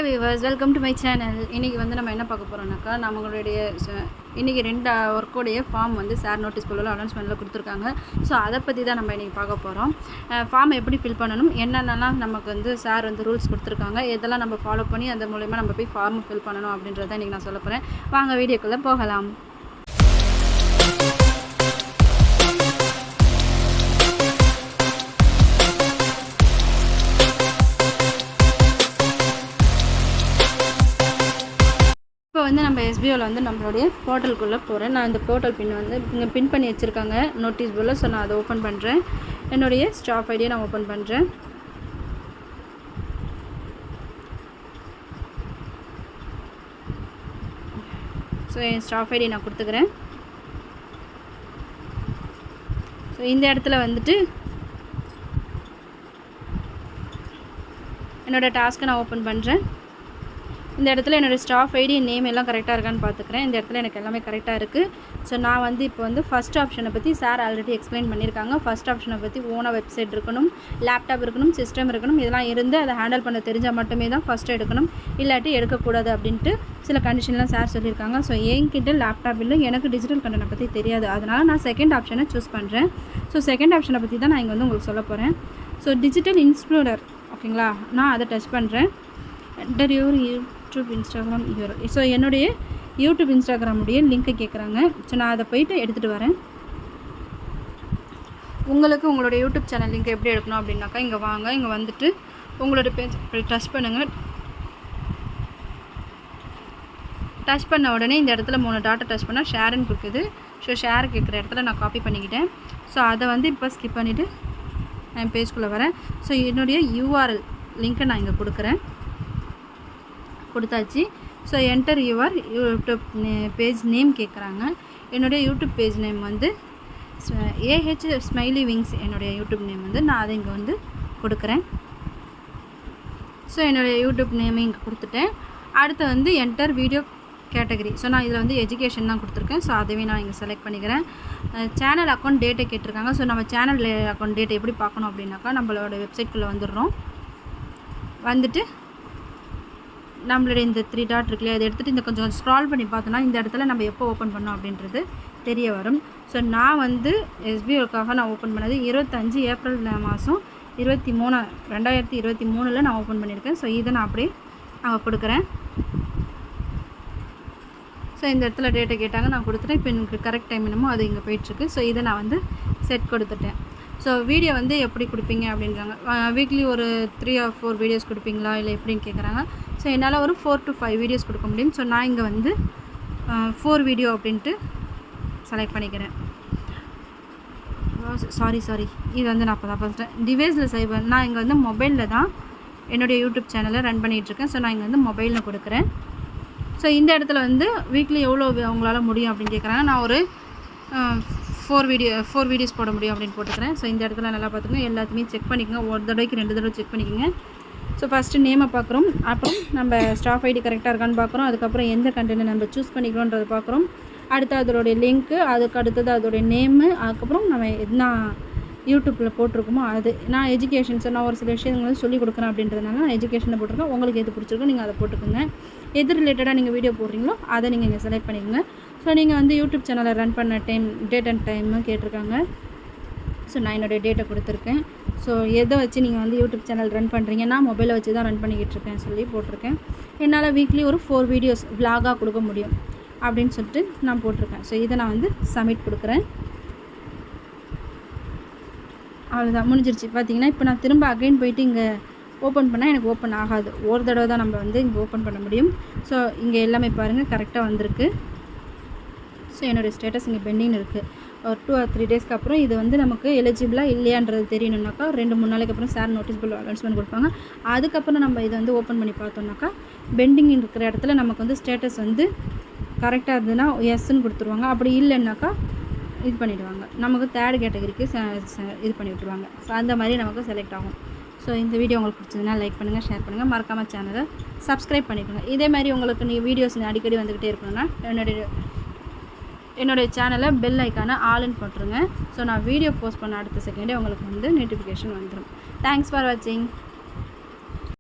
Hi viewers, welcome to my channel. இன்றைக்கி வந்து நம்ம என்ன பார்க்க போகிறோம்னாக்கா, நம்மளுடைய இன்றைக்கி 2 ஒர்க்கோடைய ஃபார்ம் வந்து சார் நோட்டீஸ் போர்டில் அனௌன்ஸ்மெண்ட்டில் கொடுத்துருக்காங்க. ஸோ அதை பற்றி தான் நம்ம இன்றைக்கி பார்க்க போகிறோம். ஃபார்ம் எப்படி ஃபில் பண்ணணும், என்னென்னலாம் நமக்கு வந்து சார் வந்து ரூல்ஸ் கொடுத்துருக்காங்க, இதெல்லாம் நம்ம ஃபாலோ பண்ணி அந்த மூலயமா நம்ம போய் ஃபார்ம் ஃபில் பண்ணணும் அப்படின்றத இன்றைக்கி நான் சொல்ல போகிறேன். வாங்க வீடியோக்குள்ளே போகலாம். இப்போ வந்து நம்ம எஸ்பிஓவில் வந்து நம்மளுடைய போர்ட்டலுக்குள்ளே போகிறேன். நான் இந்த போர்ட்டல் பின் வந்து இங்கே பின் பண்ணி வச்சுருக்காங்க நோட்டீஸ் போர்டில். ஸோ நான் அதை ஓப்பன் பண்ணுறேன். என்னுடைய ஸ்டாஃப் ஐடியை நான் ஓப்பன் பண்ணுறேன். ஸோ என் ஸ்டாஃப் ஐடி நான் கொடுத்துக்கிறேன். ஸோ இந்த இடத்துல வந்துட்டு என்னோடய டாஸ்க்கை நான் ஓப்பன் பண்ணுறேன். இந்த இடத்துல என்னோடய ஸ்டாஃப் ஐடி நேம் எல்லாம் கரெக்டாக இருக்கான்னு பார்த்துக்கிறேன். இந்த இடத்துல எனக்கு எல்லாமே கரெக்டாக இருக்குது. ஸோ நான் வந்து இப்போ வந்து ஃபஸ்ட் ஆப்ஷனை பற்றி சார் ஆல்ரெடி எக்ஸ்பிளைன் பண்ணியிருக்காங்க. ஃபஸ்ட் ஆப்ஷனை பற்றி ஓனாக வெப்சைட் இருக்கணும், லேப்டாப் இருக்கணும், சிஸ்டம் இருக்கணும். இதெல்லாம் இருந்து அதை ஹேண்டில் பண்ண தெரிஞ்சால் மட்டுமே தான் ஃபஸ்ட்டு எடுக்கணும், இல்லாட்டி எடுக்கக்கூடாது அப்படின்ட்டு சில கண்டிஷன்லாம் சார் சொல்லியிருக்காங்க. ஸோ என்கிட்ட லேப்டாப் இல்லை, எனக்கு டிஜிட்டல் கண்டனை பற்றி தெரியாது. அதனால் நான் செகண்ட் ஆப்ஷனை சூஸ் பண்ணுறேன். ஸோ செகண்ட் ஆப்ஷனை பற்றி தான் நான் இங்கே வந்து உங்களுக்கு சொல்ல போகிறேன். ஸோ டிஜிட்டல் இன்ஸ்க்ளூடர், ஓகேங்களா, நான் அதை டச் பண்ணுறேன். Enter your YouTube Instagram URL. So என்னுடைய யூடியூப் இன்ஸ்டாகிராமுடைய லிங்க்கை கேட்குறாங்க. ஸோ நான் அதை போய்ட்டு எடுத்துகிட்டு வரேன். உங்களுக்கு உங்களுடைய யூடியூப் சேனல் லிங்க் எப்படி எடுக்கணும் அப்படின்னாக்கா, இங்கே வாங்க, இங்கே வந்துட்டு உங்களோட பேஜ் டச் பண்ணுங்கள். டச் பண்ண உடனே இந்த இடத்துல 3 டாட்டை டச் பண்ணால் ஷேருன்னு கொடுக்குது. ஸோ ஷேர் கேட்குற இடத்துல நான் காப்பி பண்ணிக்கிட்டேன். ஸோ அதை வந்து இப்போ ஸ்கிப் பண்ணிவிட்டு நான் பேஜ்குள்ளே வரேன். ஸோ என்னுடைய யூஆர்எல் லிங்க்கை நான் இங்கே கொடுத்தாச்சு. So enter your YouTube page name கேட்குறாங்க. என்னுடைய யூடியூப் பேஜ் நேம் வந்து ஏஹெச் ஸ்மைலி விங்ஸ். என்னுடைய யூடியூப் நேம் வந்து நான் அதை இங்கே வந்து கொடுக்குறேன். ஸோ என்னுடைய யூடியூப் நேமே இங்கே கொடுத்துட்டேன். அடுத்து வந்து என்டர் வீடியோ கேட்டகரி. ஸோ நான் இதில் வந்து எஜுகேஷன் தான் கொடுத்துருக்கேன். ஸோ அதுவே நான் இங்கே செலக்ட் பண்ணிக்கிறேன். சேனல் அக்கௌண்ட் டேட்டை கேட்டிருக்காங்க. ஸோ நம்ம சேனல் அக்கௌண்ட் டேட்டை எப்படி பார்க்கணும் அப்படின்னாக்கா, நம்மளோட வெப்சைட்குள்ளே வந்துடுறோம். வந்துட்டு நம்மளுடைய இந்த 3 டாட் இருக்குல்லையா, அதை எடுத்துகிட்டு இந்த கொஞ்சம் ஸ்க்ரால் பண்ணி பார்த்தோன்னா இந்த இடத்துல நம்ம எப்போ ஓப்பன் பண்ணோம் அப்படின்றது தெரிய வரும். ஸோ நான் வந்து எஸ்பிஓக்காக நான் ஓப்பன் பண்ணது 25 ஏப்ரல் மாதம் 23, 2023 நான் ஓப்பன் பண்ணியிருக்கேன். ஸோ இதை நான் அப்படியே அங்கே கொடுக்குறேன். ஸோ இந்த இடத்துல டேட்டை கேட்டாங்க, நான் கொடுத்துட்டேன். இப்போ எனக்கு கரெக்ட் டைம் என்னமோ அது இங்கே போயிட்டுருக்கு. ஸோ இதை நான் வந்து செட் கொடுத்துட்டேன். ஸோ வீடியோ வந்து எப்படி கொடுப்பீங்க அப்படின்றாங்க. வீக்லி ஒரு 3 or 4 வீடியோஸ் கொடுப்பீங்களா இல்லை எப்படின்னு கேட்குறாங்க. ஸோ என்னால் ஒரு 4 to 5 வீடியோஸ் கொடுக்க முடியும். ஸோ நான் இங்கே வந்து 4 வீடியோ அப்படின்ட்டு செலக்ட் பண்ணிக்கிறேன். சாரி இது வந்து நான் அப்போ தான் ஃபஸ்ட்டு டிவைஸில் செய்வேன். நான் இங்கே வந்து மொபைலில் தான் என்னுடைய யூடியூப் சேனலை ரன் பண்ணிகிட்ருக்கேன். ஸோ நான் இங்கே வந்து மொபைலில் கொடுக்குறேன். ஸோ இந்த இடத்துல வந்து வீக்லி எவ்வளோ அவங்களால முடியும் அப்படின்னு கேட்குறாங்க. நான் ஒரு 4 வீடியோஸ் போட முடியும் அப்படின்னு போட்டுக்கிறேன். ஸோ இந்த இடத்துல நல்லா பார்த்துக்கோங்க, எல்லாத்தையுமே செக் பண்ணிக்கோங்க. ஒரு தடவைக்கு 2 தடவை செக் பண்ணிக்கோங்க. ஸோ ஃபஸ்ட்டு நேமை பார்க்குறோம், அப்புறம் நம்ம ஸ்டாஃப் ஐடி கரெக்டாக இருக்கான்னு பார்க்குறோம். அதுக்கப்புறம் எந்த கண்டென்ட் நம்ம சூஸ் பண்ணிக்கிறோன்றதை பார்க்குறோம். அடுத்து அதோடைய லிங்க்கு, அதுக்கு அடுத்தது அதோடைய நேமு, அதுக்கப்புறம் நம்ம என்ன யூடியூப்பில் போட்டிருக்கோமோ அது. நான் எஜுகேஷன், ஸோ நான் ஒரு சில விஷயங்கள் வந்து சொல்லிக் கொடுக்குறேன் அப்படின்றதுனால நான் எஜுகேஷனை போட்டிருக்கேன். உங்களுக்கு எது பிடிச்சிருக்கோ நீங்கள் அதை போட்டுக்கோங்க. எது ரிலேட்டடாக நீங்கள் வீடியோ போடுறீங்களோ அதை நீங்கள் இங்கே செலக்ட் பண்ணிக்கோங்க. ஸோ நீங்கள் வந்து யூடியூப் சேனலை ரன் பண்ண டேட் அண்ட் டைமு கேட்டிருக்காங்க. ஸோ நான் என்னுடைய டேட்டை கொடுத்துருக்கேன். ஸோ எதை வச்சு நீங்கள் வந்து யூடியூப் சேனல் ரன் பண்ணுறீங்க, நான் மொபைலை வச்சு தான் ரன் பண்ணிக்கிட்டு இருக்கேன் சொல்லி போட்டிருக்கேன். என்னால் வீக்லி ஒரு 4 வீடியோஸ் விலாகாக கொடுக்க முடியும் அப்படின்னு சொல்லிட்டு நான் போட்டிருக்கேன். ஸோ இதை நான் வந்து சப்மிட் கொடுக்குறேன். அவ்வளோதான், முடிஞ்சிருச்சு. பார்த்தீங்கன்னா இப்போ நான் திரும்ப அகைன் போயிட்டு இங்கே ஓப்பன் பண்ணால் எனக்கு ஓப்பன் ஆகாது. ஒரு தடவை தான் நம்ம வந்து இங்கே ஓப்பன் பண்ண முடியும். ஸோ இங்கே எல்லாமே பாருங்கள் கரெக்டாக வந்திருக்கு. ஸோ என்னுடைய ஸ்டேட்டஸ் இங்கே பெண்டிங் இருக்குது. ஒரு 2 or 3 டேஸ்க்கு அப்புறம் இது வந்து நமக்கு எலிஜிபிளாக இல்லையான்றது தெரியணுன்னாக்கா 2-3 நாளைக்கு அப்புறம் சார் நோட்டீஸ் போர்டில் அனௌன்ஸ்மெண்ட் கொடுப்பாங்க. அதுக்கப்புறம் நம்ம இதை வந்து ஓப்பன் பண்ணி பார்த்தோம்னாக்கா பெண்டிங் இருக்கிற இடத்துல நமக்கு வந்து ஸ்டேட்டஸ் வந்து கரெக்டாக இருந்ததுன்னா எஸ்ன்னு கொடுத்துருவாங்க. அப்படி இல்லைன்னாக்கா இது பண்ணிவிடுவாங்க, நமக்கு 3rd கேட்டகரிக்கு இது பண்ணி விட்டுருவாங்க. ஸோ அந்த மாதிரி நமக்கு செலக்ட் ஆகும். ஸோ இந்த வீடியோ உங்களுக்கு பிடிச்சதுன்னா லைக் பண்ணுங்கள், ஷேர் பண்ணுங்கள், மறக்காமல் சேனலை சப்ஸ்கிரைப் பண்ணிக்கோங்க. இதே மாதிரி உங்களுக்கு வீடியோஸ் அடிக்கடி வந்துக்கிட்டே இருக்கணும்னா என்னுடைய சேனலை பெல் ஐக்கானை ஆல்னு போட்டுருங்க. ஸோ நான் வீடியோ போஸ்ட் பண்ண அடுத்த செகண்டே உங்களுக்கு வந்து நோட்டிஃபிகேஷன் வந்துடும். தேங்க்ஸ் ஃபார் வாட்சிங்.